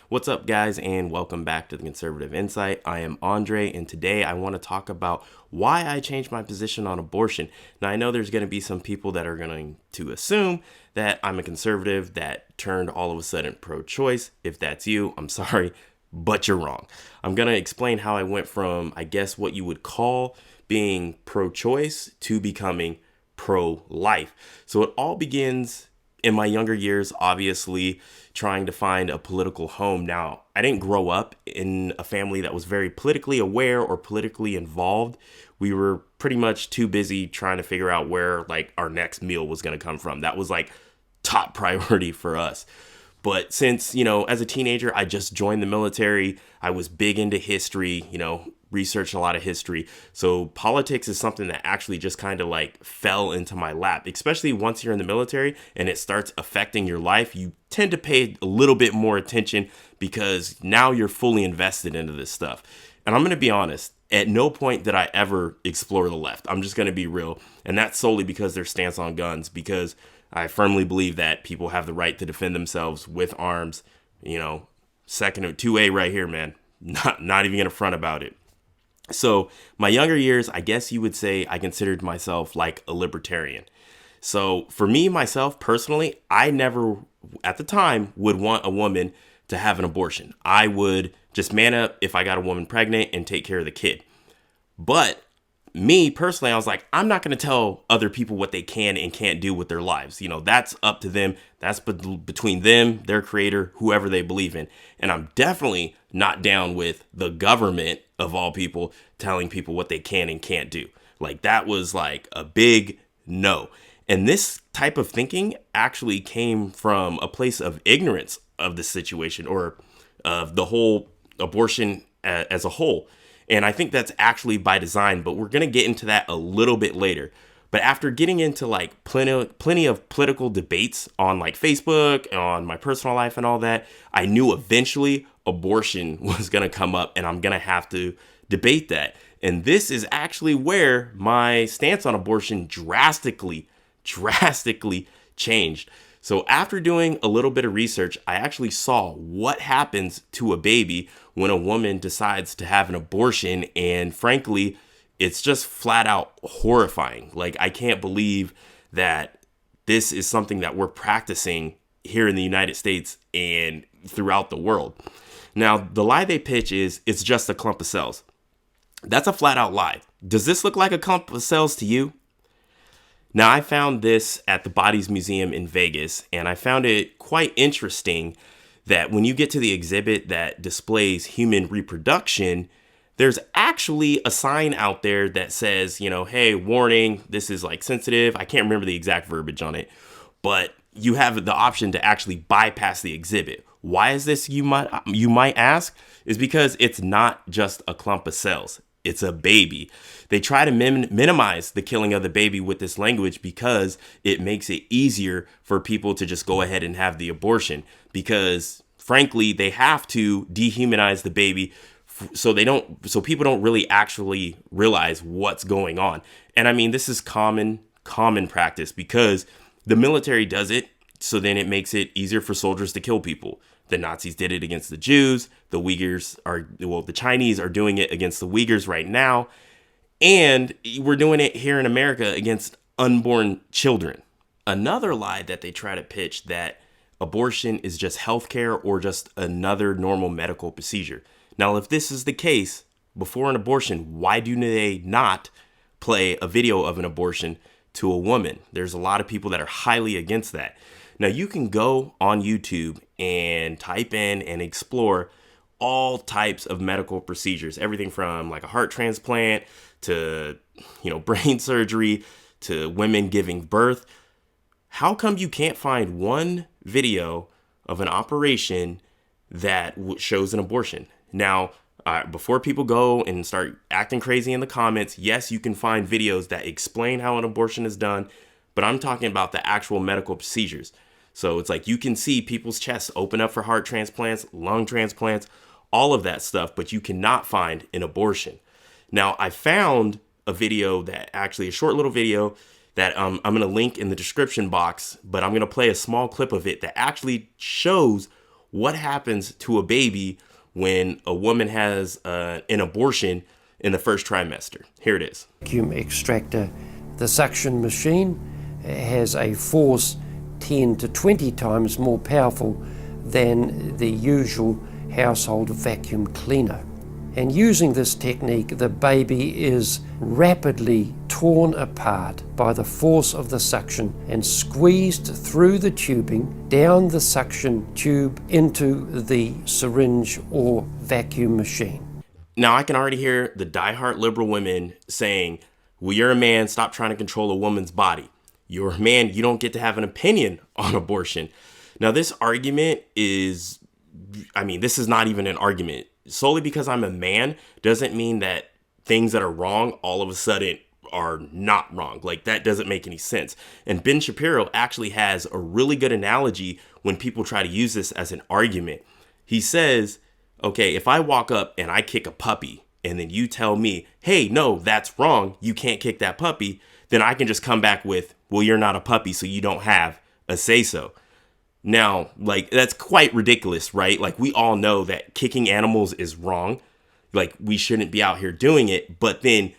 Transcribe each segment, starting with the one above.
What's up, guys, and welcome back to the Conservative Insight. I am Andre, and today I want to talk about why I changed my position on abortion. Now, I know there's going to be some people that are going to assume that I'm a conservative that turned all of a sudden pro-choice. If that's you, I'm sorry, but you're wrong. I'm going to explain how I went from, I guess, what you would call being pro-choice to becoming pro-life. So it all begins in my younger years, obviously trying to find a political home. Now, I didn't grow up in a family that was very politically aware or politically involved. We were pretty much too busy trying to figure out where like our next meal was going to come from. That was like top priority for us. But since, as a teenager, I just joined the military, I was big into history, researched a lot of history. So politics is something that actually just kind of like fell into my lap, especially once you're in the military and it starts affecting your life. You tend to pay a little bit more attention because now you're fully invested into this stuff. And I'm going to be honest, at no point did I ever explore the left. I'm just going to be real. And that's solely because their stance on guns, because I firmly believe that people have the right to defend themselves with arms. Second or 2A right here, man. Not even gonna front about it. So my younger years, I guess you would say I considered myself like a libertarian. So for me, myself personally, I never at the time would want a woman to have an abortion. I would just man up if I got a woman pregnant and take care of the kid. But me personally, I was like, I'm not going to tell other people what they can and can't do with their lives. That's up to them. That's between them, their creator, whoever they believe in. And I'm definitely not down with the government of all people telling people what they can and can't do. Like that was like a big no. And this type of thinking actually came from a place of ignorance of the situation or of the whole abortion as a whole. And I think that's actually by design, but we're going to get into that a little bit later. But after getting into like plenty of political debates on like Facebook, on my personal life and all that, I knew eventually abortion was going to come up and I'm going to have to debate that. And this is actually where my stance on abortion drastically changed. So after doing a little bit of research, I actually saw what happens to a baby when a woman decides to have an abortion. And frankly, it's just flat out horrifying. Like, I can't believe that this is something that we're practicing here in the United States and throughout the world. Now, the lie they pitch is it's just a clump of cells. That's a flat out lie. Does this look like a clump of cells to you? Now, I found this at the Bodies Museum in Vegas, and I found it quite interesting that when you get to the exhibit that displays human reproduction, there's actually a sign out there that says, hey, warning, this is like sensitive. I can't remember the exact verbiage on it, but you have the option to actually bypass the exhibit. Why is this, you might ask? Is because it's not just a clump of cells. It's a baby. They try to minimize the killing of the baby with this language because it makes it easier for people to just go ahead and have the abortion. Because frankly, they have to dehumanize the baby so people don't really actually realize what's going on. And I mean, this is common practice because the military does it. So then it makes it easier for soldiers to kill people. The Nazis did it against the Jews. The Chinese are doing it against the Uyghurs right now. And we're doing it here in America against unborn children. Another lie that they try to pitch that abortion is just healthcare or just another normal medical procedure. Now, if this is the case, before an abortion, why do they not play a video of an abortion to a woman? There's a lot of people that are highly against that. Now, you can go on YouTube and type in and explore all types of medical procedures, everything from like a heart transplant to, brain surgery to women giving birth. How come you can't find one video of an operation that shows an abortion? Now, before people go and start acting crazy in the comments, yes, you can find videos that explain how an abortion is done, but I'm talking about the actual medical procedures. So it's like you can see people's chests open up for heart transplants, lung transplants, all of that stuff, but you cannot find an abortion. Now, I found a short little video that I'm going to link in the description box, but I'm going to play a small clip of it that actually shows what happens to a baby when a woman has an abortion in the first trimester. Here it is. Vacuum extractor, the suction machine, has a force 10 to 20 times more powerful than the usual household vacuum cleaner. And using this technique, the baby is rapidly torn apart by the force of the suction and squeezed through the tubing, down the suction tube into the syringe or vacuum machine. Now, I can already hear the diehard liberal women saying, well, you're a man, stop trying to control a woman's body. You're a man, you don't get to have an opinion on abortion. Now, this argument is, this is not even an argument. Solely because I'm a man doesn't mean that things that are wrong all of a sudden are not wrong. Like, that doesn't make any sense. And Ben Shapiro actually has a really good analogy when people try to use this as an argument. He says, okay, if I walk up and I kick a puppy and then you tell me, hey, no, that's wrong, you can't kick that puppy, then I can just come back with, well, you're not a puppy, so you don't have a say-so. Now, like, that's quite ridiculous, right? Like, we all know that kicking animals is wrong. Like, we shouldn't be out here doing it. But then,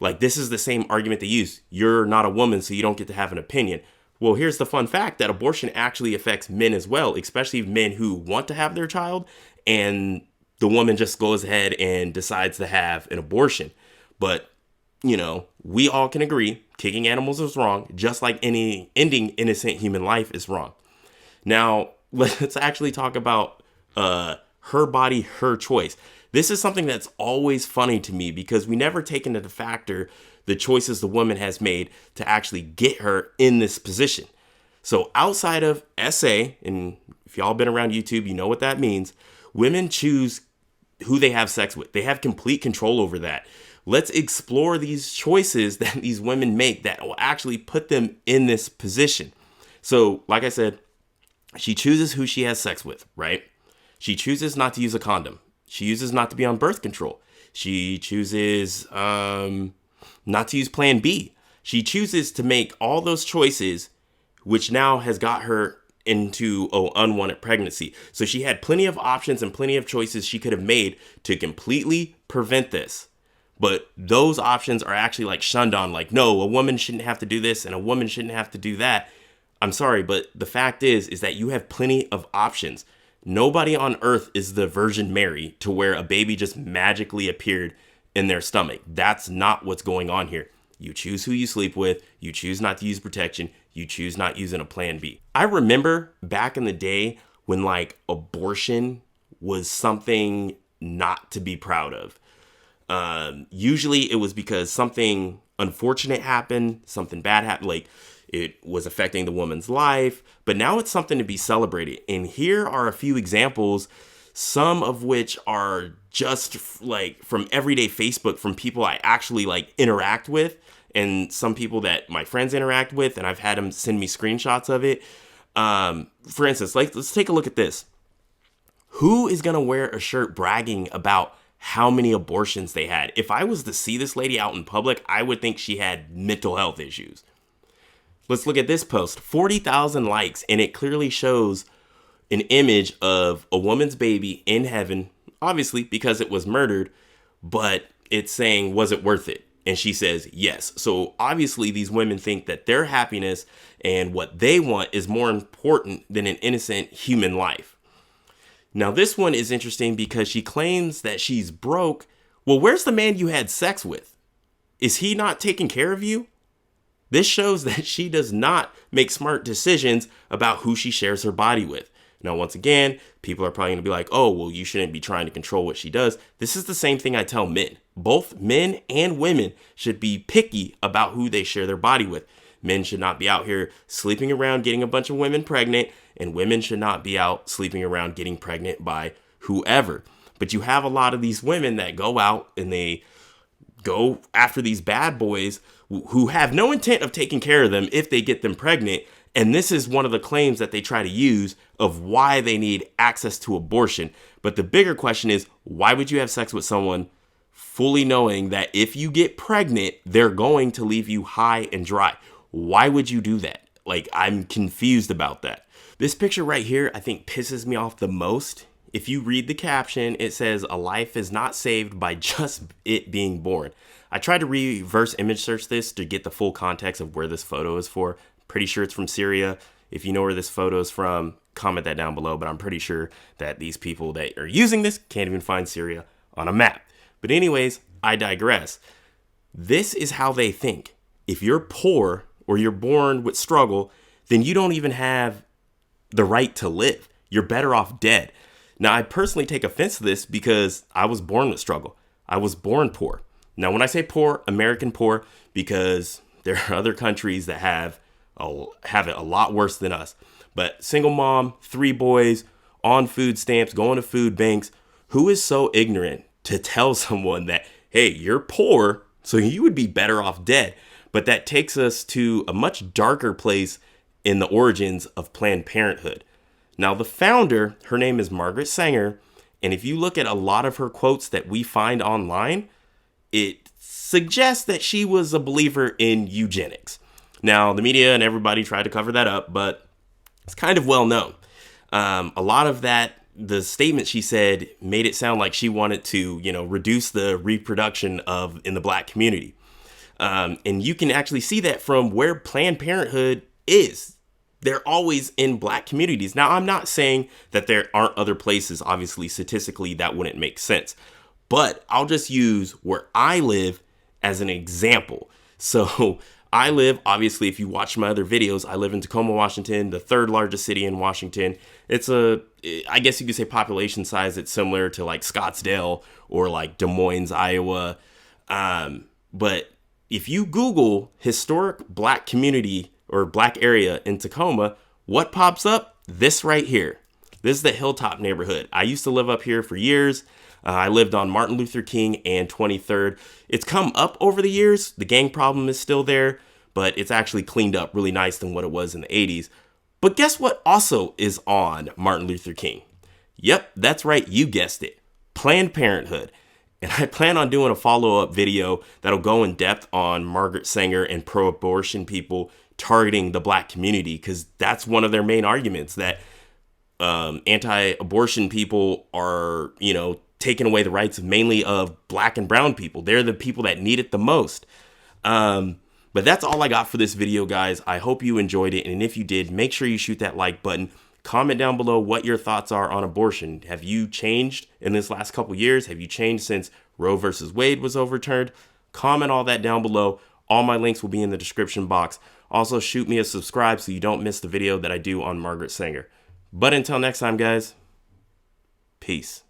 like, this is the same argument they use. You're not a woman, so you don't get to have an opinion. Well, here's the fun fact that abortion actually affects men as well, especially men who want to have their child, and the woman just goes ahead and decides to have an abortion. But, we all can agree kicking animals is wrong, just like any ending innocent human life is wrong. Now, let's actually talk about her body, her choice. This is something that's always funny to me because we never take into factor the choices the woman has made to actually get her in this position. So outside of SA, and if y'all been around YouTube, you know what that means, women choose who they have sex with. They have complete control over that. Let's explore these choices that these women make that will actually put them in this position. So, like I said, she chooses who she has sex with, right? She chooses not to use a condom. She chooses not to be on birth control. She chooses not to use Plan B. She chooses to make all those choices, which now has got her into unwanted pregnancy. So she had plenty of options and plenty of choices she could have made to completely prevent this. But those options are actually like shunned on, like, no, a woman shouldn't have to do this and a woman shouldn't have to do that. I'm sorry, but the fact is that you have plenty of options. Nobody on earth is the Virgin Mary to where a baby just magically appeared in their stomach. That's not what's going on here. You choose who you sleep with. You choose not to use protection. You choose not using a Plan B. I remember back in the day when like abortion was something not to be proud of. Usually it was because something unfortunate happened, something bad happened, like it was affecting the woman's life, but now it's something to be celebrated. And here are a few examples, some of which are just like from everyday Facebook, from people I actually like interact with, and some people that my friends interact with, and I've had them send me screenshots of it. For instance, like, let's take a look at this. Who is going to wear a shirt bragging about how many abortions they had? If I was to see this lady out in public, I would think she had mental health issues. Let's look at this post, 40,000 likes, and it clearly shows an image of a woman's baby in heaven, obviously because it was murdered, but it's saying, was it worth it? And she says, yes. So obviously these women think that their happiness and what they want is more important than an innocent human life. Now, this one is interesting because she claims that she's broke. Well, where's the man you had sex with? Is he not taking care of you? This shows that she does not make smart decisions about who she shares her body with. Now, once again, people are probably going to be like, oh, well, you shouldn't be trying to control what she does. This is the same thing I tell men. Both men and women should be picky about who they share their body with. Men should not be out here sleeping around getting a bunch of women pregnant, and women should not be out sleeping around getting pregnant by whoever. But you have a lot of these women that go out and they go after these bad boys who have no intent of taking care of them if they get them pregnant. And this is one of the claims that they try to use of why they need access to abortion. But the bigger question is, why would you have sex with someone fully knowing that if you get pregnant, they're going to leave you high and dry? Why would you do that? Like, I'm confused about that. This picture right here, I think pisses me off the most. If you read the caption, it says a life is not saved by just it being born. I tried to reverse image search this to get the full context of where this photo is for. Pretty sure it's from Syria. If you know where this photo is from, comment that down below, but I'm pretty sure that these people that are using this can't even find Syria on a map. But anyways, I digress. This is how they think. If you're poor or you're born with struggle, then you don't even have the right to live. You're better off dead. Now, I personally take offense to this because I was born with struggle. I was born poor. Now, when I say poor, American poor, because there are other countries that have it a lot worse than us. But single mom, 3 boys, on food stamps, going to food banks. Who is so ignorant to tell someone that, hey, you're poor, so you would be better off dead? But that takes us to a much darker place in the origins of Planned Parenthood. Now, the founder, her name is Margaret Sanger, and if you look at a lot of her quotes that we find online, it suggests that she was a believer in eugenics. Now, the media and everybody tried to cover that up, but it's kind of well known. A lot of that, the statement she said, made it sound like she wanted to, reduce the reproduction in the Black community. And you can actually see that from where Planned Parenthood is. They're always in Black communities. Now, I'm not saying that there aren't other places. Obviously, statistically, that wouldn't make sense. But I'll just use where I live as an example. So I live, obviously, if you watch my other videos, I live in Tacoma, Washington, the 3rd largest city in Washington. It's I guess you could say population size, it's similar to like Scottsdale or like Des Moines, Iowa. But if you Google historic Black community or Black area in Tacoma, what pops up? This right here. This is the Hilltop neighborhood. I used to live up here for years. I lived on Martin Luther King and 23rd. It's come up over the years. The gang problem is still there, but it's actually cleaned up really nice than what it was in the 80s. But guess what also is on Martin Luther King? Yep, that's right. You guessed it. Planned Parenthood. And I plan on doing a follow-up video that'll go in depth on Margaret Sanger and pro-abortion people targeting the Black community, because that's one of their main arguments, that anti-abortion people are, taking away the rights mainly of Black and brown people. They're the people that need it the most. But that's all I got for this video, guys. I hope you enjoyed it. And if you did, make sure you shoot that like button. Comment down below what your thoughts are on abortion. Have you changed in this last couple years? Have you changed since Roe versus Wade was overturned? Comment all that down below. All my links will be in the description box. Also, shoot me a subscribe so you don't miss the video that I do on Margaret Sanger. But until next time, guys, peace.